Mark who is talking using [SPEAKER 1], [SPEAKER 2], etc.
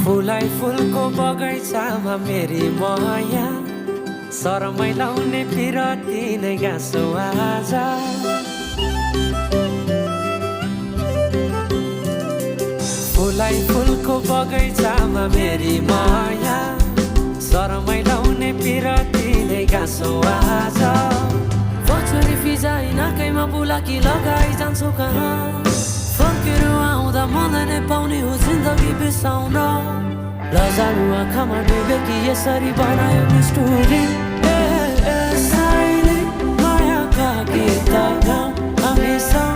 [SPEAKER 1] फुलाई फुलको बगैँचामा मेरी माया शरमै लाउने पिरती नै गाँसो आज फुलाई फुलको बगैँचामा मेरी माया शरमै लाउने पिरती नै गाँसो आज
[SPEAKER 2] बचरी फिजाइ नाकैमा बुलाकी लगाइ जान्छौ कहाँ फर्केर आउँदा मलाई नै पाउने हो जिन्दगी बिसाउन लजालु आँखामा डुबेकी यसरी बनायो निष्ठुरी
[SPEAKER 1] यसैले मायाका गीत गाउँ हामीसँग